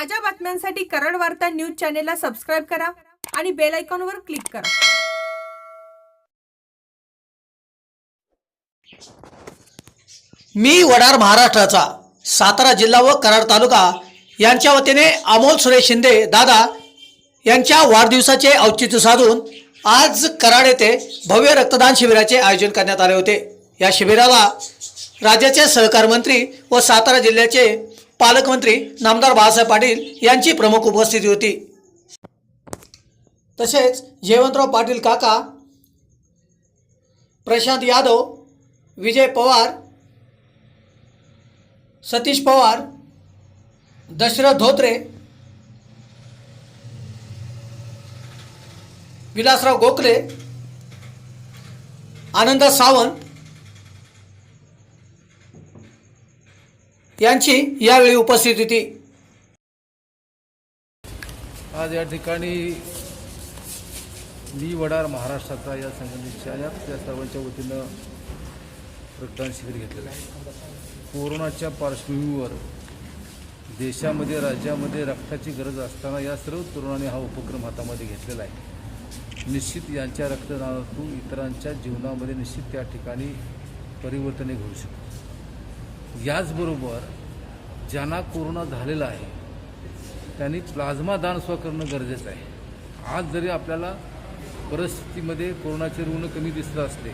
ताज्या बातम्यांसाठी कराड वार्ता न्यूज चॅनेलला सबस्क्राइब करा आणि बेल आयकॉनवर क्लिक करा। मी वडार महाराष्ट्राचा सातारा जिल्हा व कराड तालुका यांच्या वतीने अमोल सुरेश शिंदे दादा यांच्या वाढदिवसाचे औचित्य साधून आज कराड येथे भव्य रक्तदान शिबिराचे आयोजन करण्यात आले होते। या शिबिराला राज्याचे सहकार मंत्री व सातारा जिल्ह्याचे पालकमंत्री नामदार बाळासाहेब पाटील यांची प्रमुख उपस्थिती होती। तसेच जयवंतराव पाटील काका, प्रशांत यादव, विजय पवार, सतीश पवार, दशरथ धोत्रे, विलासराव गोखले, आनंद सावंत यांची यावेळी उपस्थिती होती। आज या ठिकाणी मी वडार महाराष्ट्राचा या संघटनेच्या त्या सर्वांच्या वतीनं रक्तदान शिबिर घेतलेलं आहे। कोरोनाच्या पार्श्वभूमीवर देशामध्ये राज्यामध्ये रक्ताची गरज असताना या सर्व तरुणांनी हा उपक्रम हातामध्ये घेतलेला आहे। निश्चित यांच्या रक्तदानातून इतरांच्या जीवनामध्ये निश्चित त्या ठिकाणी परिवर्तन घडू शकते। याचबरोबर ज्यांना कोरोना झालेला आहे त्यांनी प्लाझ्मा दान करणं गरजेचं आहे। आज जरी आपल्याला परिस्थितीमध्ये कोरोनाचे रुग्ण कमी दिसत असले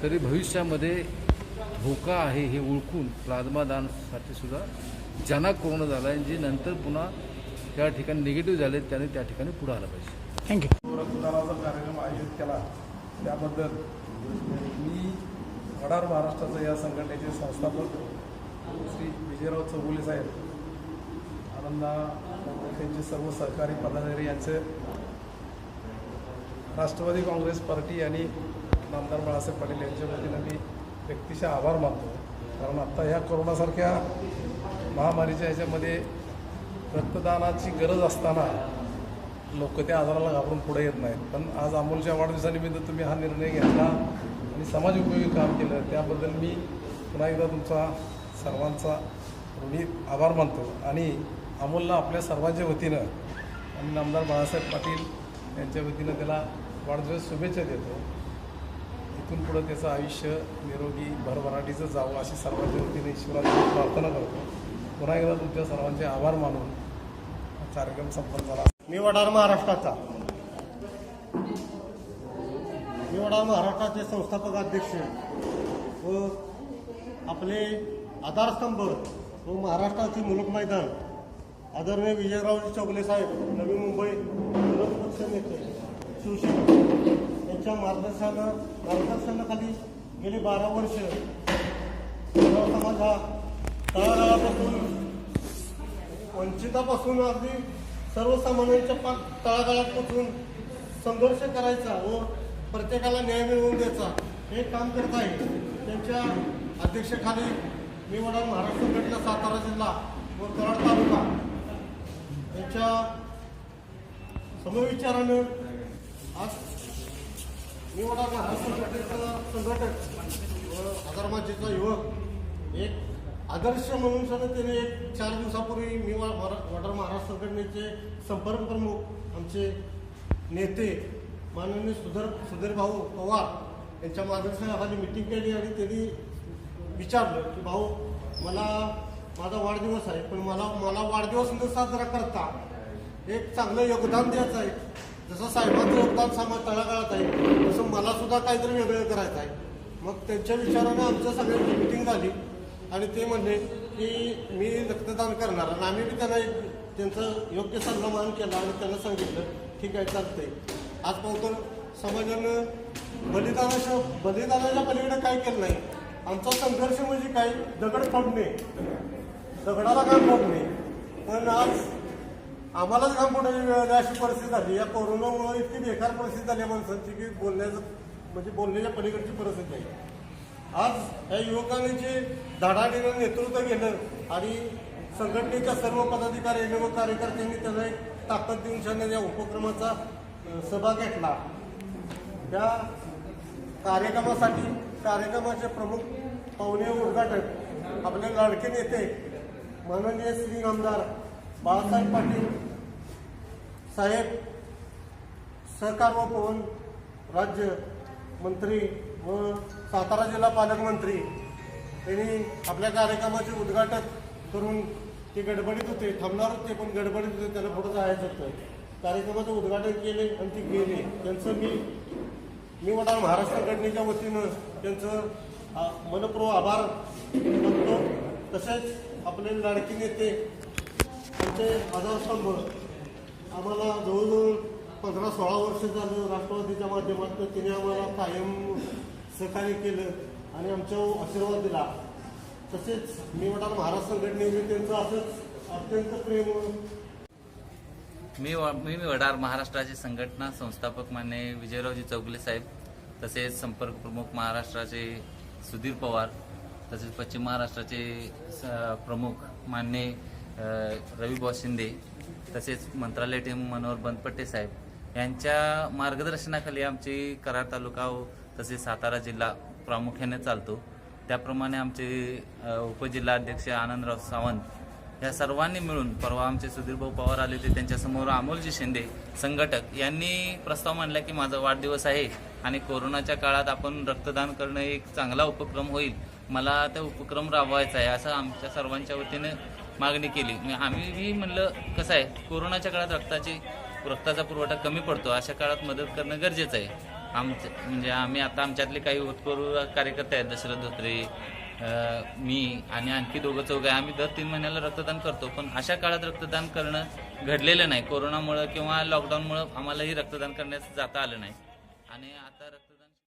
तरी भविष्यामध्ये धोका आहे हे ओळखून प्लाझ्मा दानसाठी सुद्धा ज्यांना कोरोना झाला आहे जे नंतर पुन्हा त्या ठिकाणी निगेटिव्ह झाले त्यांनी त्या ठिकाणी पुढे आलं पाहिजे। थँक्यू। रक्तदानाचा कार्यक्रम आयोजित केला त्याबद्दल मी वडार महाराष्ट्राचा या संघटनेचे संस्थापक श्री विजयराव चौगुले साहेब, आनंदा त्यांचे सर्व सहकारी पदाधिकारी यांचे राष्ट्रवादी काँग्रेस पार्टी आणि नामदार बाळासाहेब पाटील यांच्या वतीनं मी व्यक्तिशः आभार मानतो। कारण आत्ता ह्या कोरोनासारख्या महामारीच्या ह्याच्यामध्ये रक्तदानाची गरज असताना लोक त्या आजाराला घाबरून पुढे येत नाहीत। पण आज अमोलच्या वाढदिवसानिमित्त तुम्ही हा निर्णय घेतला आणि समाज उपयोगी काम केलं त्याबद्दल मी पुन्हा एकदा तुमचा सर्वांचा ऋणी आभार मानतो आणि अमोलला आपल्या सर्वांच्या वतीनं आणि नामदार बाळासाहेब पाटील यांच्या वतीनं त्याला वाढदिवस शुभेच्छा देतो। इथून पुढं त्याचं आयुष्य निरोगी भरभराटीचं जावं अशी सर्वांच्या वतीने ईश्वराची प्रार्थना करतो। पुन्हा एकदा तुमच्या सर्वांचे आभार मानून कार्यक्रम संपन्न झाला। मी वडार महाराष्ट्राचे संस्थापक अध्यक्ष व आपले आधारस्तंभ व महाराष्ट्राचे मुलुक मैदान आदरणीय विजयराव चौगुले साहेब, नवी मुंबई विरोधी पक्ष नेते शिवसेना यांच्या मार्गदर्शनाखाली गेली 12 वर्ष समाज हा तळागाळापासून वंचितापासून अगदी सर्वसामान्यांच्या तळागाळापासून संघर्ष करायचा व प्रत्येकाला न्याय मिळवून द्यायचा हे काम करत आहे। त्यांच्या अध्यक्षतेखाली मी वडार महाराष्ट्र संघटना सातारा जिल्हा व कराड तालुका यांच्या समविचारानं आज मी वडार महाराष्ट्र संघटनेचा संघटक व आधारमाचेचा युवक एक आदर्श म्हणून सुद्धा त्याने 4 दिवसापूर्वी मी वडार महाराष्ट्र संघटनेचे संपर्क प्रमुख आमचे नेते माननीय सुधीर भाऊ पवार यांच्या मार्गदर्शनाखाली मिटिंग केली आणि त्यांनी विचारलं की भाऊ मला माझा वाढदिवस आहे पण मला वाढदिवस न साजरा करता एक चांगलं योगदान द्यायचं आहे। जसं साहेबांचं योगदान समाज तळागाळात आहे तसं मला सुद्धा काहीतरी वेगळं करायचं आहे। मग त्यांच्या विचारानं आमच्या सगळ्यांची मिटिंग झाली आणि ते म्हणले की मी रक्तदान करणार आणि आम्ही बी त्यांना त्यांचं योग्य सन्मान केला आणि त्यांना सांगितलं ठीक आहे चालतंय। आज पाहतो समाजानं बलिदानाच्या पलीकडे काय केलं नाही। आमचा संघर्ष म्हणजे काय, दगड फोडणे, दगडाला घाम फोडणे, पण आज आम्हालाच घाम फोडण्याची वेळ आली अशी परिस्थिती झाली। या कोरोनामुळे इतकी बेकार परिस्थिती झाली माणसांची की बोलण्याच्या पलीकडची परिस्थिती आहे। आज या युवकांनी जे धडाडीनं नेतृत्व केलं आणि संघटनेच्या सर्व पदाधिकाऱ्यांनी व कार्यकर्त्यांनी त्यांना एक ताकद देऊन या उपक्रमाचा सहभाग घेतला। त्या कार्यक्रमाचे प्रमुख पाहुणे उद्घाटक आपले लाडके नेते माननीय श्री नामदार बाळासाहेब पाटील साहेब सहकार व पवन राज्य मंत्री व सातारा जिल्हा पालकमंत्री यांनी आपल्या कार्यक्रमाचे उद्घाटन करून ते गडबडीत होते, थांबणार होते पण गडबडीत होते, त्यांना पुढं जायचं होतं. कार्यक्रमाचं उद्घाटन केले आणि ते गेले. त्यांचं मी वडार महाराष्ट्र संघटनेच्या वतीनं त्यांचं मनपूर्वक आभार मानतो. तसेच आपले लाडकी नेते त्यांचे आधारस्तंभ आम्हाला जवळजवळ 15-16 वर्ष झालं राष्ट्रवादीच्या माध्यमातून तिने आम्हाला कायम सहकार्य केलं आणि आमच्यावर आशीर्वाद दिला. तसेच मी वडार महाराष्ट्र संघटनेने त्यांचं असंच अत्यंत प्रेम मी वडार महाराष्ट्राचे संघटना संस्थापक मान्य विजयरावजी चौगुले साहेब, तसेच संपर्क प्रमुख महाराष्ट्राचे सुधीर पवार, तसेच पश्चिम महाराष्ट्राचे प्रमुख मान्य रविभाऊ शिंदे, तसेच मंत्रालय टीम मनोहर बनपट्टे साहेब यांच्या मार्गदर्शनाखाली आमची कराड तालुका व तसेच सातारा जिल्हा प्रामुख्याने चालतो. त्याप्रमाणे आमचे उपजिल्हाध्यक्ष आनंदराव सावंत या सर्वांनी मिळून परवा आमचे सुधीरभाऊ पवार आले होते, त्यांच्यासमोर अमोलजी शिंदे संघटक यांनी प्रस्ताव मांडला की माझा वाढदिवस आहे आणि कोरोनाच्या काळात आपण रक्तदान करणं एक चांगला उपक्रम होईल, मला त्या उपक्रम राबवायचा आहे असं आमच्या सर्वांच्या वतीने मागणी केली. आम्हीही म्हणलं कसं आहे, कोरोनाच्या काळात रक्ताचा पुरवठा कमी पडतो, अशा काळात मदत करणं गरजेचं आहे. म्हणजे आम्ही आता आमच्यातले काही होतकरू कार्यकर्ते आहेत, दशरथ धोत्रे, मी आणि आणखी 2-4 आम्ही दर 3 महिन्याला रक्तदान करतो. पण अशा काळात रक्तदान करणं घडलेलं नाही. कोरोनामुळं किंवा लॉकडाऊनमुळं आम्हालाही रक्तदान करण्यास जाता आलं नाही आणि आता